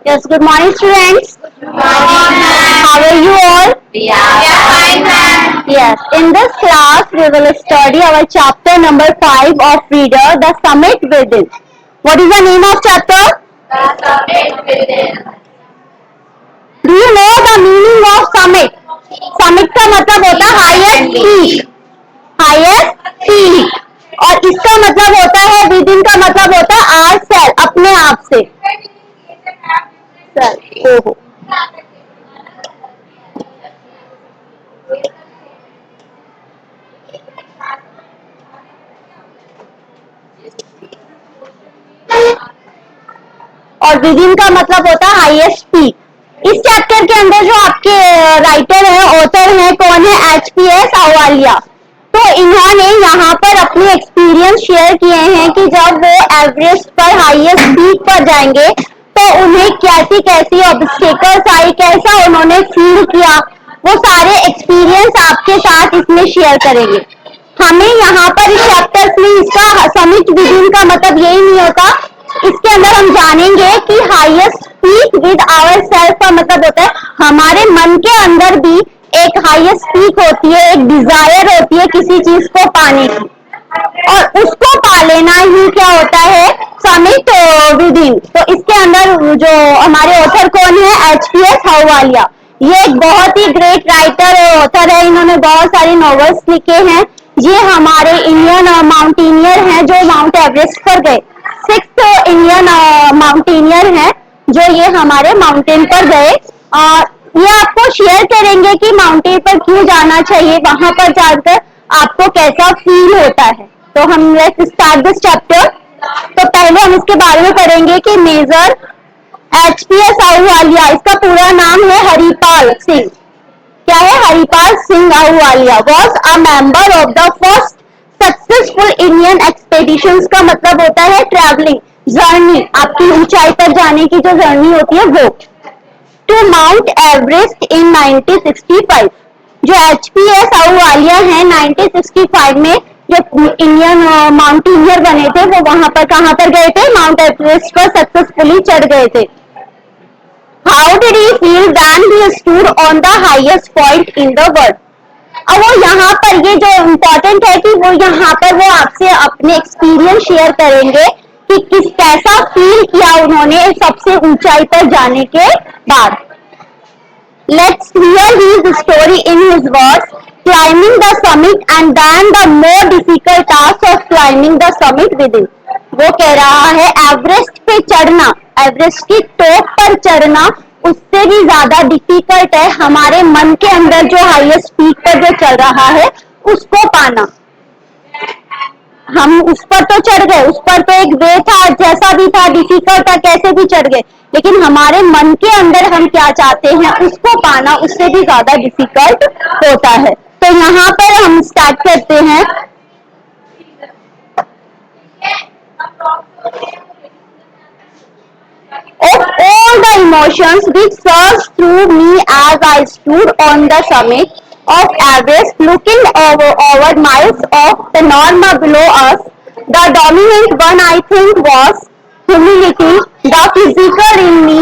Yes, good morning, students. How are you all? We are fine, ma'am. Yes, in this class, we will study our chapter number 5 of Reader, The Summit Within. What is the name of chapter? The summit within. Do you know the meaning of summit? Summit का मतलब होता है highest peak. Highest peak. और इसका मतलब होता है within का मतलब होता है ourself, अपने आप से. सर, ओहो. और विदिन का मतलब होता है हाईएस्ट पीक. इस चैप्टर के अंदर जो आपके राइटर है, ऑथर है, कौन है? एचपीएस अहलूवालिया. तो इन्होंने यहाँ पर अपने एक्सपीरियंस शेयर किए हैं कि जब वो एवरेस्ट पर हाईएस्ट पीक पर जाएंगे तो उन्हें कैसी कैसी ऑब्स्टेकल्स आई, कैसा उन्होंने फील किया, वो सारे एक्सपीरियंस आपके साथ इसमें शेयर करेंगे. हमें यहाँ पर इस चैप्टर में इसका समिट विदिन का मतलब यही नहीं होता. इसके अंदर हम जानेंगे कि highest peak with our self का मतलब होता है हमारे मन के अंदर भी एक हाईएस्ट पीक होती है, एक डिजायर होती है किसी चीज को पाने की, और उसको पा लेना ही क्या होता है? Summit within. तो इसके अंदर जो हमारे ऑथर कौन है? एचपीएस अहलूवालिया. ये एक बहुत ही ग्रेट राइटर और ऑथर है. इन्होंने बहुत सारे नॉवेल्स लिखे हैं. ये हमारे इंडियन माउंटेनियर हैं जो माउंट एवरेस्ट पर गए. 6 इंडियन माउंटेनियर हैं जो ये हमारे माउंटेन पर गए. ये आपको शेयर करेंगे कि माउंटेन पर क्यों जाना चाहिए, वहां पर जाकर आपको कैसा फील होता है. तो हम लेट्स स्टार्ट दिस चैप्टर. तो पहले हम इसके बारे में पढ़ेंगे कि मेजर एचपीएस अहलूवालिया, इसका पूरा नाम है हरिपाल सिंह. क्या है? Haripal Singh Ahluwalia was a member of the first successful Indian expeditions. का मतलब होता है ट्रैवलिंग, जर्नी, आपकी ऊंचाई पर जाने की जो जर्नी होती है वो, टू माउंट एवरेस्ट इन 1965. जो एचपीएस अहलूवालिया है 1965 में जो इंडियन माउंटेनियर बने थे, वो वहां पर कहां पर गए थे? माउंट एवरेस्ट पर सक्सेसफुली चढ़ गए थे. How did he feel when he stood on the highest point in the world? अब वो यहाँ पर ये जो इम्पोर्टेंट है कि वो यहाँ पर वो आपसे अपने एक्सपीरियंस शेयर करेंगे कि किस कैसा फील किया उन्होंने सबसे ऊंचाई पर जाने के बाद. Let's hear his story in his words. Climbing the summit and then the more difficult task of climbing the summit within. वो कह रहा है एवरेस्ट पे चढ़ना, एवरेस्ट की टॉप पर चढ़ना उससे भी ज्यादा डिफिकल्ट है हमारे मन के अंदर जो हाईएस्ट पीक पर जो चल रहा है उसको पाना. हम उस पर तो चढ़ गए, उस पर तो एक वे था, जैसा भी था डिफिकल्ट था, कैसे भी चढ़ गए, लेकिन हमारे मन के अंदर हम क्या चाहते हैं उसको पाना उससे भी ज्यादा डिफिकल्ट होता है. तो यहाँ पर हम स्टार्ट करते हैं. Of all the emotions which surged through me as I stood on the summit of Everest looking over miles of panorama below us, the dominant one I think was humility. The physical in me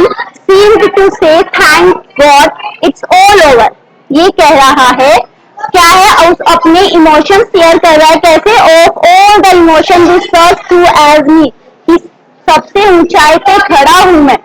seemed to say thank God it's all over. ये कह रहा है क्या है? उस अपने emotion share कर रहा है. कैसे? Of all the emotion which surge through as me, सबसे ऊंचाई पे खड़ा हूं मैं.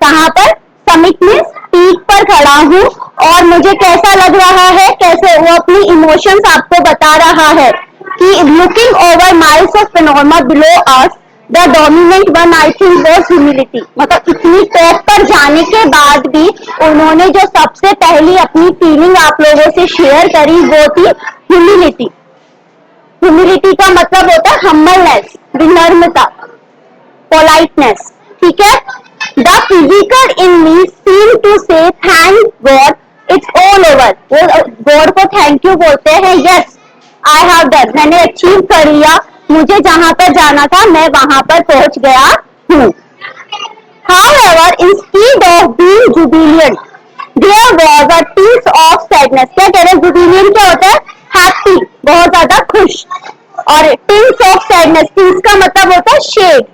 कहां पर? समिट में, पीक पर खड़ा हूं. और मुझे कैसा लग रहा है? कैसे? वो अपनी इमोशंस आपको बता रहा है कि looking over miles of panorama below us the dominant one I think was humility. मतलब इतनी टॉप पर जाने के बाद भी उन्होंने जो सबसे पहली अपनी फीलिंग आप लोगों से शेयर करी वो थी ह्यूमिलिटी. ह्यूमिलिटी का मतलब होता है हम्बलनेस, विनम्रता, पोलाइटनेस. ठीक है? The physical in me seem to say thank God it's all over. वो गॉड को थैंक यू बोलते हैं. यस आई हैव डन, मैंने अचीव कर लिया, मुझे जहां पर जाना था मैं वहां पर पहुंच गया हूँ. However, instead of being jubilant, there was a tinge of sadness. क्या कह रहे हैं? जुबिलियंट क्या होता है? हैप्पी, बहुत ज्यादा खुश. और tinge of sadness, tinge का मतलब होता है शेड.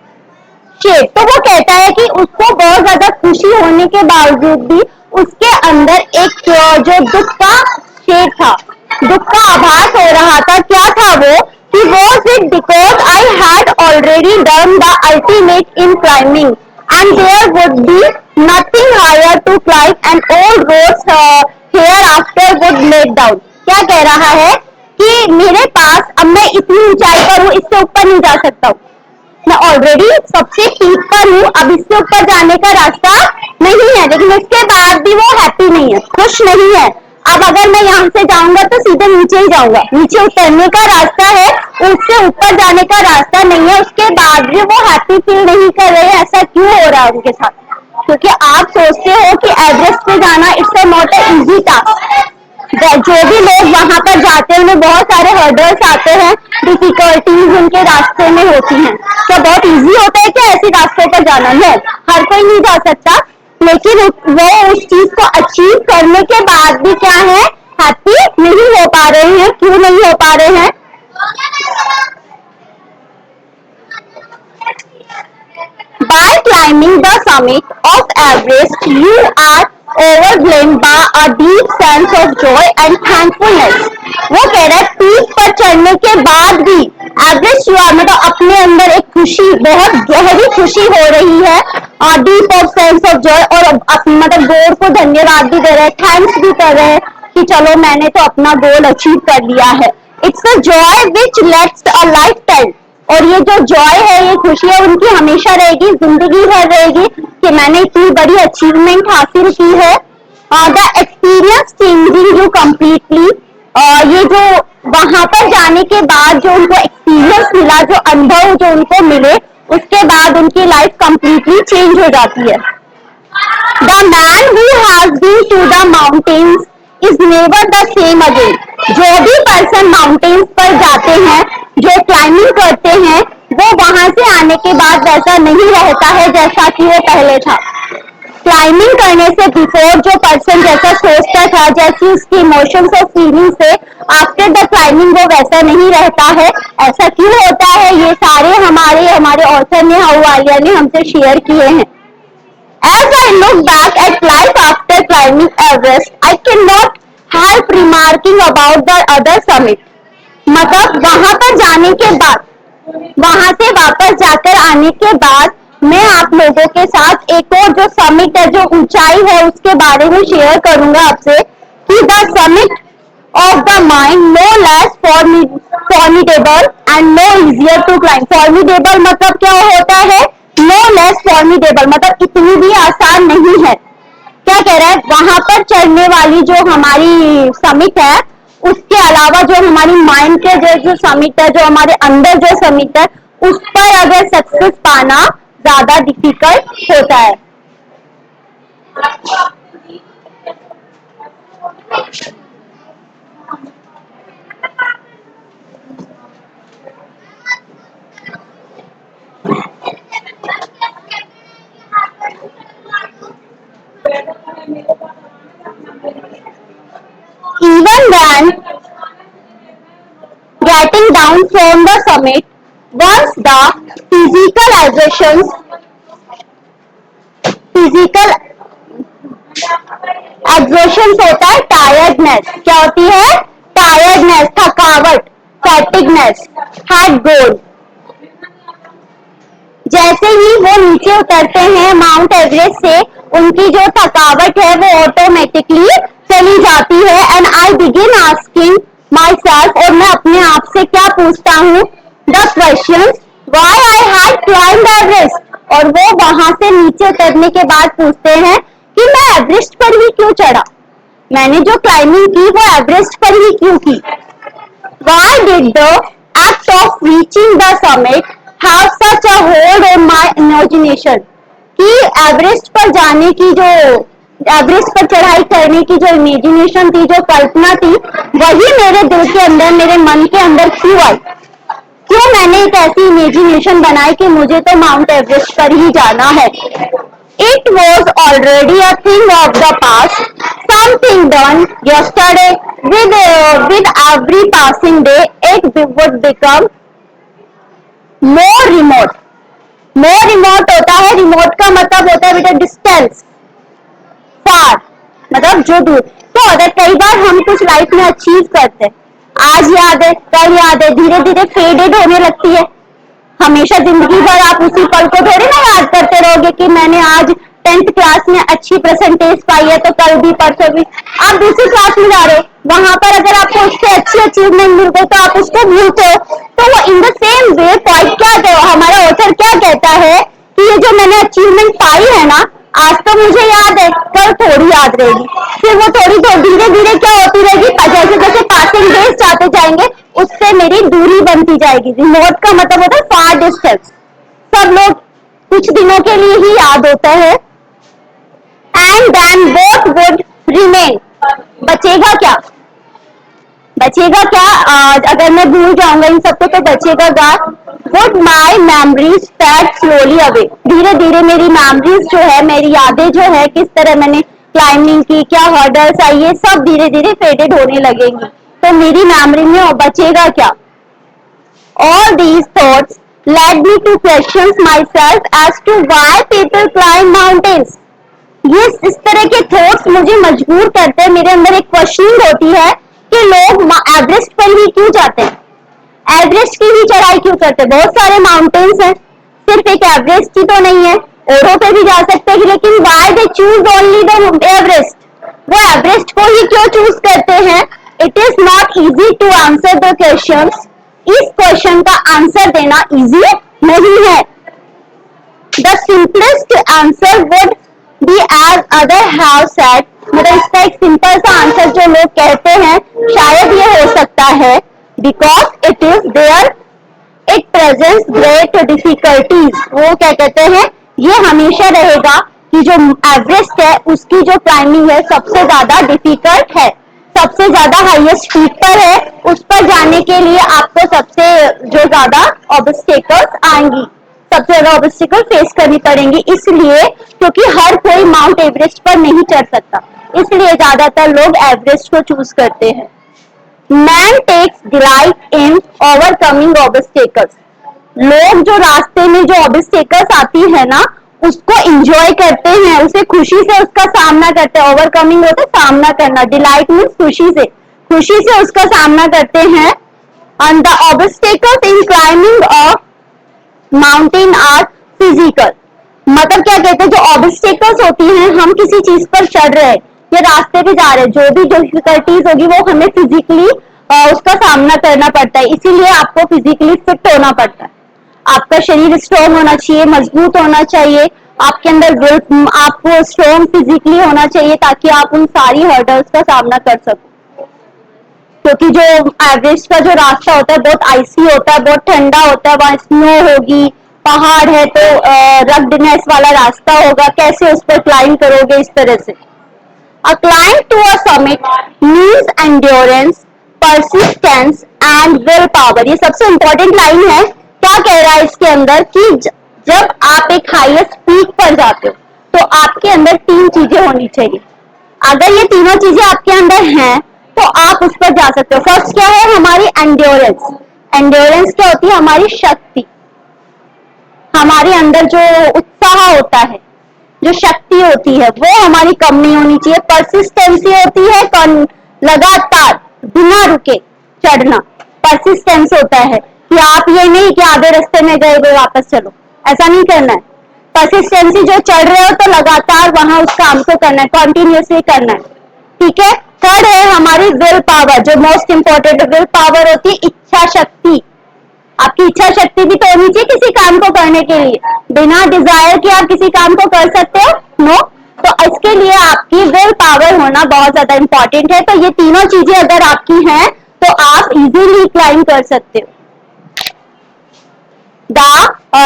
शेड. तो वो कहता है कि उसको बहुत ज्यादा खुशी के बावजूद भी उसके अंदर एक जो दुख का शेड था, दुख का आभास हो रहा था। क्या था वो कि was it because I had already done the ultimate in climbing and there would be nothing higher to climb and all roads hereafter would let down। क्या कह रहा है कि मेरे पास अब मैं इतनी ऊंचाई पर हूँ, इससे ऊपर नहीं जा सकता हूँ, मैं ऑलरेडी सबसे पीक पर हूँ, अब इससे ऊपर जाने का रास्ता नहीं है। लेकिन उसके बाद भी वो हैप्पी नहीं है, खुश नहीं है। अब अगर मैं यहाँ से जाऊंगा तो सीधे नीचे ही जाऊंगा, नीचे उतरने का रास्ता है, उससे ऊपर जाने का रास्ता नहीं है। उसके बाद भी वो हैप्पी फील नहीं कर रहे हैं। ऐसा क्यों हो रहा है उनके साथ? क्योंकि आप सोचते हो कि एवरेस्ट पे जाना it's not a easy task. जो भी लोग वहां पर जाते हैं उन्हें बहुत सारे हर्डल्स आते हैं, डिफिकल्टीज उनके रास्ते में होती हैं। क्या बहुत इजी होता है क्या ऐसे रास्तों पर जाना? नो, हर कोई नहीं जा सकता, लेकिन वो उस चीज को अचीव करने के बाद भी क्या है, हैप्पी नहीं हो पा रहे हैं। क्यों नहीं हो पा रहे हैं? By climbing the summit of Everest, you are overwhelmed by a deep sense of joy and thankfulness। वो कह रहा है पीक पर चढ़ने के बाद भी एवरेस्ट यू आर मतलब अपने अंदर एक खुशी, बहुत गहरी खुशी हो रही है, deep of sense of Joy, और मतलब गोल को धन्यवाद भी दे रहे हैं, थैंक्स भी कर रहे हैं कि चलो मैंने तो अपना गोल अचीव कर लिया है। It's a joy which let's a life time. और ये जो जॉय है, ये खुशी है, उनकी हमेशा रहेगी, जिंदगी भर रहेगी कि मैंने इतनी बड़ी अचीवमेंट हासिल की है। The experience changing you completely. ये जो वहां पर जाने के बाद जो उनको एक्सपीरियंस मिला, जो अनुभव जो उनको मिले, उसके बाद उनकी लाइफ कंप्लीटली चेंज हो जाती है। The man who has been to the mountains is never the same again. जो भी पर्सन माउंटेन्स पर जाते हैं, जो क्लाइंबिंग करते हैं, वो वहां से आने के बाद वैसा नहीं रहता है जैसा कि वो पहले था। क्लाइंबिंग करने से बिफोर जो पर्सन जैसा सोचता था, जैसी उसकी इमोशंस और फीलिंग्स थे, आफ्टर द क्लाइंबिंग वो वैसा नहीं रहता है। ऐसा क्यों होता है? ये सारे हमारे ऑथर ने, अहलुवालिया ने हमसे शेयर किए हैं। As I look back at life after climbing Everest, I cannot help remarking about the other summit। मतलब वहां पर जाने के बाद, वहां से वापस जाकर आने के बाद मैं आप लोगों के साथ एक और जो समिट है, जो ऊंचाई है, उसके बारे में शेयर करूंगा आपसे कि the summit of the mind no less formidable and no easier to climb. Formidable मतलब क्या होता है? नो लेस फॉर्मिडेबल मतलब इतनी भी आसान नहीं है। क्या कह रहा है? वहां पर चढ़ने वाली जो हमारी समिट है, उसके अलावा जो हमारी माइंड के जो समिट है, जो हमारे अंदर जो समिट है, उस पर अगर सक्सेस पाना ज्यादा डिफिकल्ट होता है। Even when getting down from the summit, once the physical exertions होता है टायर्डनेस। क्या होती है? टायर्डनेस, थकावट, फैटिगनेस, हैड गोल। जैसे ही वो नीचे उतरते हैं माउंट एवरेस्ट से, उनकी जो थकावट है वो ऑटोमेटिकली चली जाती है। And I begin asking my self, और मैं अपने आप से क्या पूछता हूँ, the question Y I had climbed Everest. और वो वहां से नीचे उतरने के बाद पूछते हैं कि मैं एवरेस्ट पर ही क्यों चढ़ा, मैंने जो क्लाइंबिंग की वो एवरेस्ट पर ही क्यों की। Why did the act of reaching the summit have such a hold on my imagination? कि एवरेस्ट पर जाने की जो, एवरेस्ट पर चढ़ाई करने की जो इमेजिनेशन थी, जो कल्पना थी, वही मेरे दिल के अंदर, मेरे मन के अंदर क्यों आई? क्यों मैंने एक ऐसी इमेजिनेशन बनाई कि मुझे तो माउंट एवरेस्ट पर ही जाना है। It was already a thing of the past, something done yesterday. With every passing day, it would become more remote. More remote होता है, remote का मतलब होता है बेटा डिस्टेंस। मतलब जो दूर। तो अगर कई बार हम कुछ लाइफ में अचीव करते हैं, आज याद है, कल याद है, धीरे धीरे फेडेड होने लगती है। हमेशा जिंदगी भर आप उसी पल को थोड़ी ना याद करते रहोगे कि मैंने आज 10th क्लास में अच्छी परसेंटेज पाई है तो कल भी परसों भी। आप दूसरी क्लास में जा रहे हो, वहां पर अगर आपको उससे अच्छी अचीवमेंट मिल गई तो आप उसको भूलते हो। तो वो in the same way point क्या कहो, हमारा ऑथर क्या कहता है कि ये जो मैंने अचीवमेंट पाई है ना, आज तो मुझे याद है, कल थोड़ी याद रहेगी, फिर वो थोड़ी धीरे धीरे क्या होती रहेगी, जैसे जैसे पासिंग डेज जाते जाएंगे उससे मेरी दूरी बनती जाएगी। रिमोट का मतलब होता है फार डिस्टेंस। सब लोग कुछ दिनों के लिए ही याद होता है। And then both would remain, बचेगा क्या, बचेगा क्या, अगर मैं भूल जाऊंगा इन सबको तो बचेगा क्या। Would my memories fade slowly away, धीरे धीरे मेरी मेमोरीज जो है, मेरी यादें जो है, किस तरह मैंने क्लाइंबिंग की, क्या हर्डल्स आई, ये सब धीरे धीरे फेडेड होने लगेंगी। तो मेरी मेमोरी में बचेगा क्या। All these thoughts led me to question myself as to why people climb mountains. ये इस तरह के थॉट्स मुझे मजबूर करते हैं, मेरे अंदर एक क्वेश्चनिंग होती है कि लोग एवरेस्ट पर ही क्यों जाते हैं, एवरेस्ट की ही चढ़ाई क्यों करते हैं। बहुत सारे माउंटेन्स हैं, सिर्फ एक एवरेस्ट की तो नहीं है, औरों पे भी जा सकते हैं, लेकिन why they choose only the Everest, वो एवरेस्ट को ही क्यों चूज करते हैं। It is not easy to answer the questions, इस क्वेश्चन का आंसर देना इजी नहीं है। The simplest answer would be as other have said, मतलब इसका एक सिंपल सा आंसर जो लोग कहते हैं शायद ये हो सकता है, because it is there it presents great difficulties. वो क्या कहते हैं, ये हमेशा रहेगा कि जो एवरेस्ट है उसकी जो क्लाइंबिंग है सबसे ज्यादा डिफिकल्ट है, सबसे ज्यादा हाईएस्ट पीक पर है, उस पर जाने के लिए आपको सबसे जो ज्यादा ऑब्स्टेकल्स आएंगी, सबसे ज्यादा ऑब्स्टेकल फेस करनी पड़ेंगी, इसलिए क्योंकि हर कोई माउंट एवरेस्ट पर नहीं चढ़ सकता, इसलिए ज्यादातर लोग एवरेस्ट को चूज करते हैं। Man takes delight in overcoming obstacles, लोग जो रास्ते में जो ऑब्स्टेकल्स आती है ना उसको एंजॉय करते हैं, उसे खुशी से उसका सामना करते हैं। ओवरकमिंग होता है सामना करना, डिलाइट मीन्स खुशी से उसका सामना करते हैं। And the obstacles in climbing of mountain are physical, मतलब क्या कहते हैं, जो ऑब्स्टेकल्स होती हैं, हम किसी चीज पर चढ़ रहे हैं या रास्ते पे जा रहे हैं, जो भी डिफिकल्टीज होगी वो हमें फिजिकली उसका सामना करना पड़ता है, इसीलिए आपको फिजिकली फिट होना पड़ता है, आपका शरीर स्ट्रॉन्ग होना चाहिए, मजबूत होना चाहिए, आपके अंदर विल, आपको स्ट्रॉन्ग फिजिकली होना चाहिए ताकि आप उन सारी हर्डल्स का सामना कर सको। क्योंकि जो एवरेस्ट का जो रास्ता होता है बहुत आइसी होता है, बहुत ठंडा होता है, वहां स्नो होगी, पहाड़ है तो रग्डनेस वाला रास्ता होगा, कैसे उस पर क्लाइंब करोगे इस तरह से। A climb to a summit means endurance, persistence and willpower। ये सबसे इंपॉर्टेंट लाइन है, क्या कह रहा है इसके अंदर कि जब आप एक हाईएस्ट पीक पर जाते हो तो आपके अंदर 3 चीजें होनी चाहिए, अगर ये तीनों चीजें आपके अंदर हैं तो आप उस पर जा सकते हो। फर्स्ट क्या है, हमारी एंड्योरेंस। एंड्योरेंस क्या होती है, हमारी शक्ति, हमारे अंदर जो उत्साह होता है, जो शक्ति होती है वो हमारी कम नहीं होनी चाहिए। परसिस्टेंसी होती है, लगातार बिना रुके चढ़ना, परसिस्टेंस होता है कि आप ये नहीं कि आधे रास्ते में गए वो वापस चलो, ऐसा नहीं करना है। परसिस्टेंसी जो चढ़ रहे हो तो लगातार वहां उस काम को करना है, कॉन्टिन्यूसली करना है, ठीक है। थर्ड है हमारी विल पावर, जो मोस्ट इंपॉर्टेंट विल पावर होती है, इच्छा शक्ति। आपकी इच्छा शक्ति भी तो होनी चाहिए किसी काम को करने के लिए, बिना डिजायर के आप किसी काम को कर सकते हो, नो। तो इसके लिए आपकी विल पावर होना बहुत ज्यादा इंपॉर्टेंट है। तो ये तीनों चीजें अगर आपकी हैं तो आप इजीली क्लाइंब कर सकते हो। The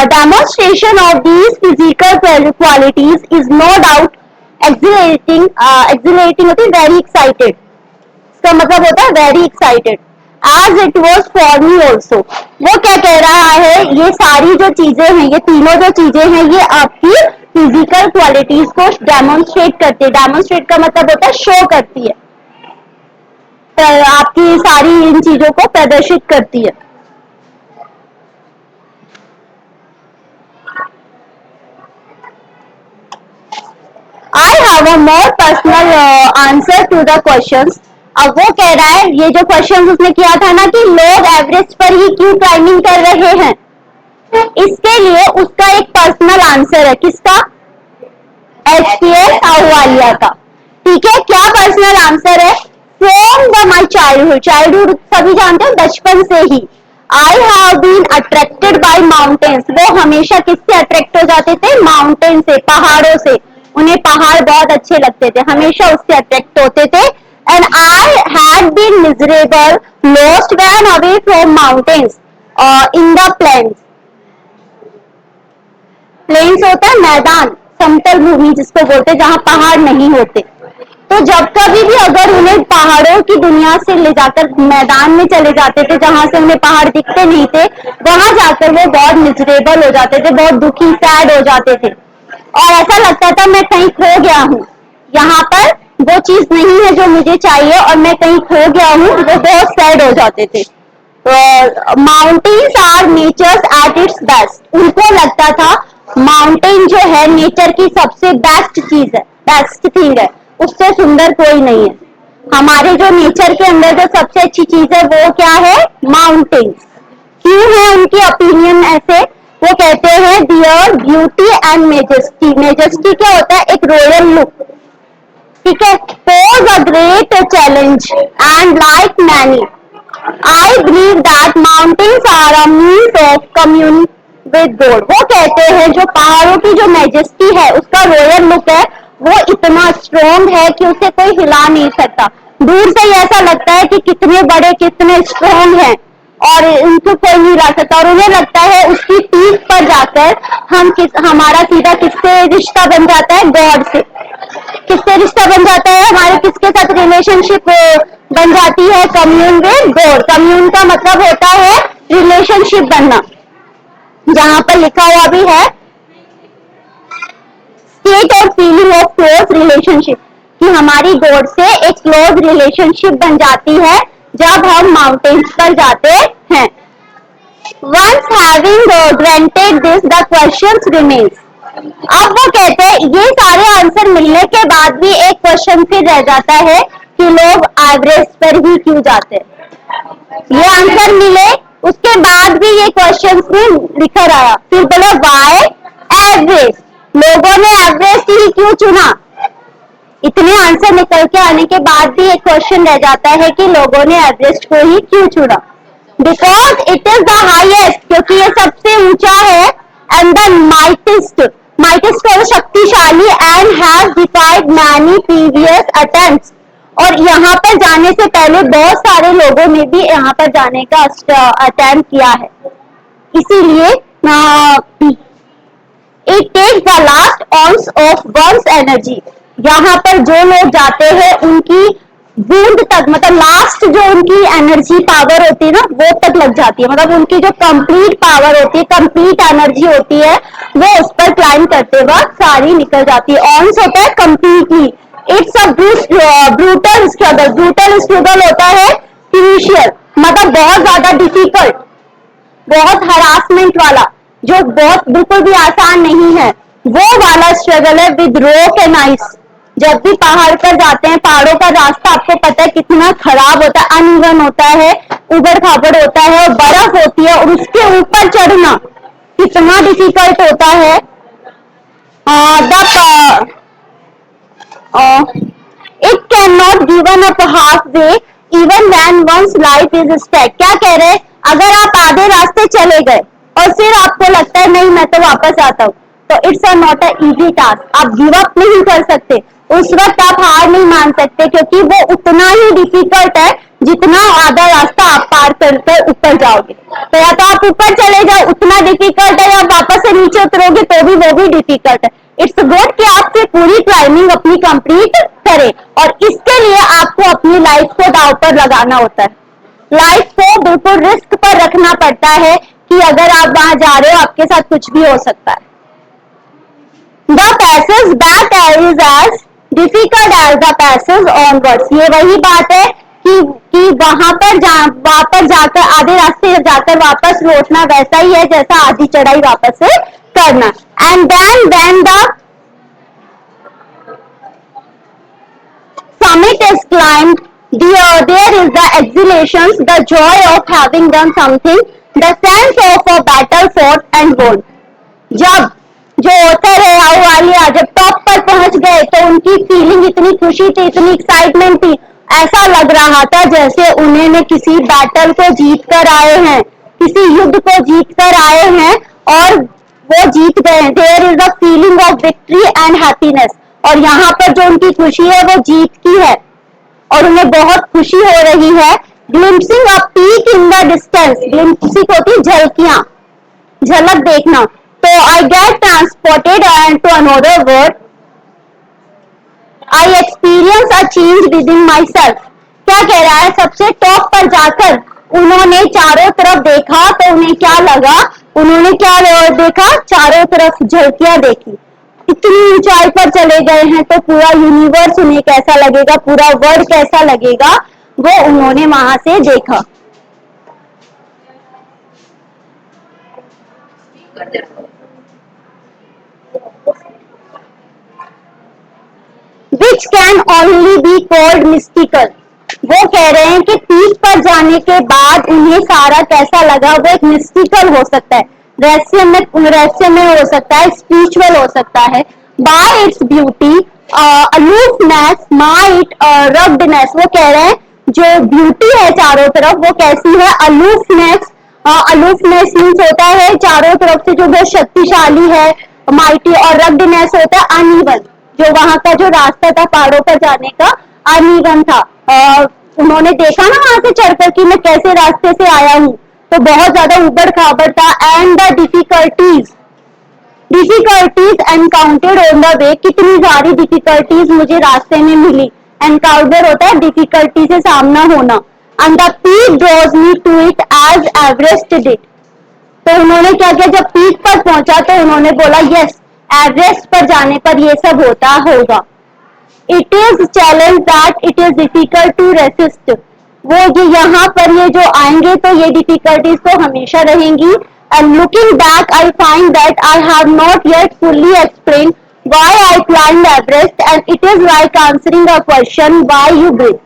demonstration of these physical qualities is no doubt exhilarating, होती है very excited, इसका मतलब होता है very excited, as it was for me also। वो क्या कह रहा है, ये सारी जो चीजें हैं, ये तीनों जो चीजें हैं, ये आपकी फिजिकल क्वालिटीज को डेमोन्स्ट्रेट करती है। डेमोन्स्ट्रेट का मतलब होता है शो करती है, आपकी सारी इन चीजों को प्रदर्शित करती है। I have a more personal answer to the questions. अब वो कह रहा है, ये जो क्वेश्चन उसने किया था ना कि लोग एवरेज पर ही क्यों क्लाइंबिंग कर रहे हैं, इसके लिए उसका एक पर्सनल आंसर है। किसका? HPS आहूवालिया का। ठीक है, क्या पर्सनल आंसर है? From the my childhood, childhood सभी जानते हैं, बचपन से ही। I have been attracted by mountains, वो हमेशा किससे अट्रैक्ट हो जाते थे? माउंटेन से, पहाड़ों से। उन्हें पहाड़ बहुत अच्छे लगते थे, हमेशा उससे अट्रैक्ट होते थे। And I had been miserable, lost when away from mountains in the plains. Plains होता है मैदान, समतल भूमि जिसको बोलते हैं, जहां पहाड़ नहीं होते। तो जब कभी भी अगर उन्हें पहाड़ों की दुनिया से ले जाकर मैदान में चले जाते थे जहां से उन्हें पहाड़ दिखते नहीं थे, वहां जाकर वो बहुत मिजरेबल हो जाते थे, बहुत दुखी, सैड हो जाते थे और ऐसा लगता था मैं कहीं खो गया हूँ, यहाँ पर वो चीज नहीं है जो मुझे चाहिए और मैं कहीं खो गया हूँ। वो बहुत सैड हो जाते थे। Mountains are nature's at its best, उनको लगता था माउंटेन जो है नेचर की सबसे बेस्ट चीज है, बेस्ट थिंग है, उससे सुंदर कोई नहीं है। हमारे जो नेचर के अंदर जो सबसे अच्छी चीज है वो क्या है? माउंटेन्स। क्यों है उनकी ओपिनियन ऐसे? वो कहते हैं their beauty and majesty. Majesty क्या होता है? एक रॉयल लुक। ठीक है, pose a great challenge and like many I believe that mountains are a means of communing with God. वो कहते हैं जो पहाड़ों की जो मैजेस्टी है, उसका रॉयल लुक है, वो इतना स्ट्रॉन्ग है कि उसे कोई हिला नहीं सकता। दूर से ही ऐसा लगता है कि कितने बड़े, कितने स्ट्रॉन्ग हैं और इनको कोई नहीं हिला सकता। और उन्हें लगता है उसकी पीठ पर जाकर हमारा सीधा किससे रिश्ता बन जाता है? गॉड से। किससे रिश्ता बन जाता है हमारे? किसके साथ रिलेशनशिप बन जाती है? Commune with God. कम्यून का मतलब होता है रिलेशनशिप बनना, जहां पर लिखा हुआ भी है स्टेट और फीलिंग ऑफ क्लोज रिलेशनशिप, कि हमारी गॉड से एक क्लोज रिलेशनशिप बन जाती है जब हम माउंटेन्स पर जाते हैं। Once having granted this, the questions remains. अब वो कहते हैं ये सारे आंसर मिलने के बाद भी एक क्वेश्चन फिर रह जाता है कि लोग एवरेज पर ही क्यों जाते हैं। ये आंसर मिले उसके बाद भी ये क्वेश्चन में लिखा रहा, फिर बोला वाई एवरेज, लोगों ने एवरेज ही क्यों चुना। इतने आंसर निकल के आने के बाद भी एक क्वेश्चन रह जाता है कि लोगों ने एवरेस्ट को ही क्यों चुना। Because it is the highest, क्योंकि ये सबसे ऊंचा है, एंड द माइटेस्ट, माइटेस्ट को शक्तिशाली, and has डिफाइड many previous attempts, और यहाँ पर जाने से पहले बहुत सारे लोगों ने भी यहाँ पर जाने का अटेम्प्ट किया है। इसीलिए it takes the last ounce of one's energy, यहाँ पर जो लोग जाते हैं उनकी बूंद तक, मतलब लास्ट जो उनकी एनर्जी पावर होती है ना, वो तक लग जाती है। मतलब उनकी जो कंप्लीट पावर होती है, कंप्लीट एनर्जी होती है, वो उस पर क्लाइम करते वक्त सारी निकल जाती है। ऑन्स होता है completely. It's a brutal struggle, brutal struggle होता है क्रूशियल, मतलब बहुत ज्यादा डिफिकल्ट, बहुत हरासमेंट वाला, जो बहुत बिल्कुल भी आसान नहीं है, वो वाला स्ट्रगल है विद रॉक एंड आइस। जब भी पहाड़ पर जाते हैं, पहाड़ों का रास्ता आपको पता है कितना खराब होता है, अनइवन होता है, उबड़ खाबड़ होता है, और बर्फ होती है, और उसके ऊपर चढ़ना कितना डिफिकल्ट होता है। It can not given up half way even when one's life is stake. क्या कह रहे हैं? अगर आप आधे रास्ते चले गए और फिर आपको लगता है नहीं मैं तो वापस आता हूँ, तो it's a not a easy task. आप गिव अप नहीं कर सकते, उस वक्त आप हार नहीं मान सकते, क्योंकि वो उतना ही डिफिकल्ट है जितना आधा रास्ता आप पार कर ऊपर जाओगे। तो या तो आप ऊपर चले जाओ, उतना डिफिकल्ट है, या वापस से नीचे उतरोगे तो भी वो भी डिफिकल्ट है। इट्स गुड कि आप फिर पूरी क्लाइंबिंग अपनी कंप्लीट करें, और इसके लिए आपको अपनी लाइफ को दांव पर लगाना होता है। लाइफ को बिल्कुल रिस्क पर रखना पड़ता है कि अगर आप वहां जा रहे हो आपके साथ कुछ भी हो सकता है। The passage back is as difficult as the passage onwards। ये वही बात है कि वहां पर जाकर आधे रास्ते जाकर वापस लौटना वैसा ही है जैसा आधी चढ़ाई वापस से करना। And then summit is climbed, there is the exhilaration, the joy of having done something, the sense of a battle fought and won. जब जो ऑथर है अहलुवालिया जब टॉप पर पहुंच गए तो उनकी फीलिंग इतनी खुशी थी, इतनी एक्साइटमेंट थी, ऐसा लग रहा था जैसे उन्होंने किसी बैटल को जीत कर आए हैं, किसी युद्ध को जीत कर आए हैं और वो जीत गए। There is a feeling of victory and happiness, और यहाँ पर जो उनकी खुशी है वो जीत की है और उन्हें बहुत खुशी हो रही है। Glimpsing a peak in the distance, glimpsing होती झलकियां, झलक देखना। तो I get transported and to another world, I experience a change within myself. क्या कह रहा है, सबसे टॉप पर जाकर उन्होंने चारों तरफ देखा तो उन्हें क्या लगा, उन्होंने क्या देखा, चारों तरफ झलकियां देखी। इतनी ऊंचाई पर चले गए हैं तो पूरा यूनिवर्स उन्हें कैसा लगेगा, पूरा वर्ल्ड कैसा लगेगा, वो उन्होंने वहां से देखा। Which can only be called mystical। वो कह रहे हैं कि पीक पर जाने के बाद उन्हें सारा कैसा लगा, वो एक मिस्टिकल हो सकता है, रहस्यमय हो सकता है, स्पिरिचुअल हो सकता है। By its beauty, aloofness, might, ruggedness. वो कह रहे हैं जो ब्यूटी है चारों तरफ वो कैसी है, अलोफनेस। अलोफनेस मीन्स होता है चारों तरफ से जो बहुत शक्तिशाली है, माइटी, और रग्डनेस होता है अनइवन, जो वहां का जो रास्ता था पहाड़ों पर जाने का अनइवन था। उन्होंने देखा ना वहां से चढ़कर कि मैं कैसे रास्ते से आया हूँ, तो बहुत ज्यादा उबड़ खाबड़ था। And the difficulties encountered on the way, कितनी सारी डिफिकल्टीज मुझे रास्ते में मिली। एनकाउंटर होता है डिफिकल्टी से सामना होना। And the peak draws me to it as Everest did. तो उन्होंने क्या किया, जब पीक पर पहुंचा तो उन्होंने बोला यस, एवरेस्ट पर जाने पर ये सब होता होगा। It is challenge that it is difficult to resist. वो ये यहाँ पर ये जो आएंगे तो ये डिफिकल्टीज तो हमेशा रहेंगी। And looking back I find that I have not yet fully explain why I climb Everest and it is like answering a question why you breath.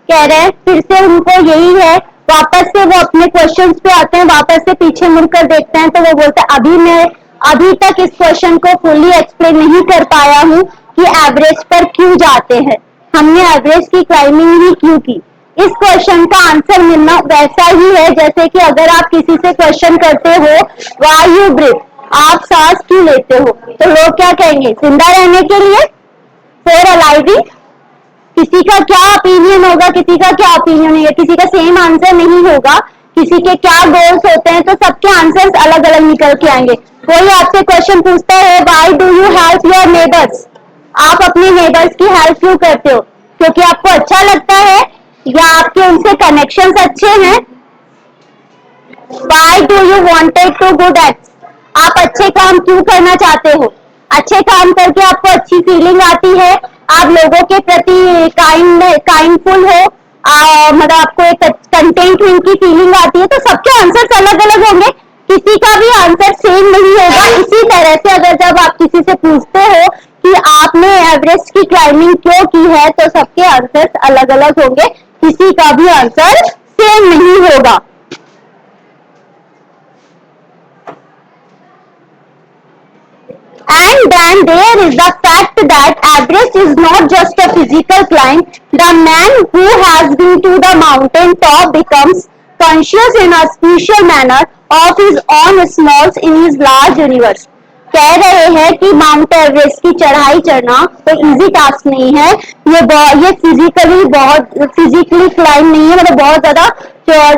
कह रहे हैं फिर से उनको यही है, वापस से वो अपने क्वेश्चंस पे आते हैं, वापस से पीछे मुड़कर देखते हैं तो वो बोलते हैं अभी तक इस क्वेश्चन को फुल्ली एक्सप्लेन नहीं कर पाया हूँ कि एवरेस्ट पर क्यों जाते हैं, हमने एवरेस्ट की क्लाइंबिंग ही क्यों की। इस क्वेश्चन का आंसर मिलना वैसा ही है जैसे कि अगर आप किसी से क्वेश्चन करते हो व्हाई यू ब्रीथ, आप सांस क्यों लेते हो, तो लोग क्या कहेंगे, जिंदा रहने के लिए, फॉर अलाइविंग। किसी का क्या ओपिनियन होगा, किसी का क्या ओपिनियन है, किसी का सेम आंसर नहीं होगा, किसी के क्या गोल्स होते हैं, तो सबके आंसर्स अलग अलग निकल के आएंगे। कोई आपसे क्वेश्चन पूछता है why do you help your neighbours, आप अपने नेबर्स की हेल्प क्यों करते हो, क्योंकि आपको अच्छा लगता है या आपके उनसे कनेक्शंस अच्छे हैं। Why do you wanted to good acts, आप अच्छे काम क्यों करना चाहते हो, अच्छे काम करके आपको अच्छी फीलिंग आती है, आप लोगों के प्रति काइंडफुल हो, मतलब आपको एक कंटेंटमेंट की फीलिंग आती है। तो सबके आंसर्स अलग अलग होंगे, किसी का भी आंसर सेम नहीं होगा। इसी तरह से अगर जब आप किसी से पूछते हो कि आपने एवरेस्ट की क्लाइंबिंग क्यों की है, तो सबके आंसर्स अलग अलग होंगे, किसी का भी आंसर सेम नहीं होगा। And then there is the fact that Everest is not just a physical climb. The man who has been to the mountain top becomes conscious in a spiritual manner of his own smalls in his large universe. कह रहे हैं कि mount Everest की चढ़ाई चढ़ना तो easy task नहीं है, ये फिजिकली क्लाइंब नहीं है, मतलब बहुत ज्यादा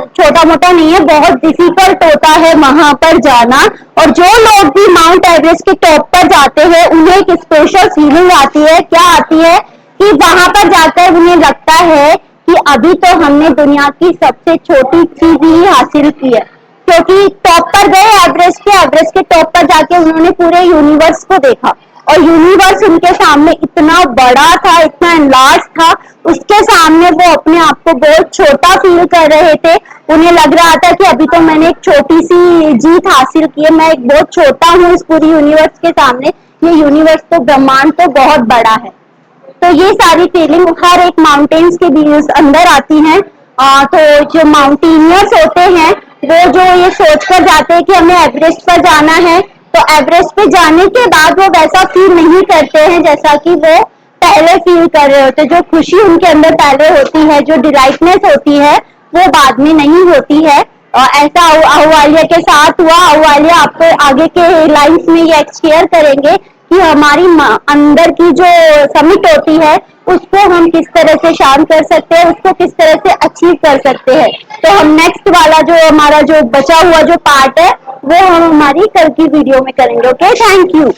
छोटा मोटा नहीं है, बहुत डिफिकल्ट होता है वहां पर जाना। और जो लोग भी माउंट एवरेस्ट के टॉप पर जाते हैं उन्हें एक स्पेशल फीलिंग आती है। क्या आती है कि वहां पर जाकर उन्हें लगता है कि अभी तो हमने दुनिया की सबसे छोटी चीज ही हासिल की है, क्योंकि टॉप पर गए एवरेस्ट के टॉप पर जाके उन्होंने पूरे यूनिवर्स को देखा और यूनिवर्स उनके सामने इतना बड़ा था, इतना एनलार्ज था, उसके सामने वो अपने आप को बहुत छोटा फील कर रहे थे। उन्हें लग रहा था कि अभी तो मैंने एक छोटी सी जीत हासिल की है, मैं एक बहुत छोटा हूँ इस पूरी यूनिवर्स के सामने, ये यूनिवर्स तो ब्रह्मांड तो बहुत बड़ा है। तो ये सारी फीलिंग हर एक माउंटेन्स के बीच अंदर आती हैं। तो जो माउंटेनियर्स होते हैं वो जो ये सोच कर जाते हैं कि हमें एवरेस्ट पर जाना है, तो एवरेस्ट पे जाने के बाद वो वैसा फील नहीं करते हैं जैसा कि वो पहले फील कर रहे होते। जो खुशी उनके अंदर पहले होती है, जो डिलाइटनेस होती है, वो बाद में नहीं होती है। ऐसा अहूवालिया के साथ हुआ। अहूवालिया आपको आगे के लाइन्स में ये शेयर करेंगे कि हमारी अंदर की जो समिट होती है उसको हम किस तरह से शांत कर सकते हैं, उसको किस तरह से अचीव कर सकते हैं। तो हम नेक्स्ट वाला जो हमारा जो बचा हुआ जो पार्ट है वो हम हमारी कल की वीडियो में करेंगे। Okay, thank you.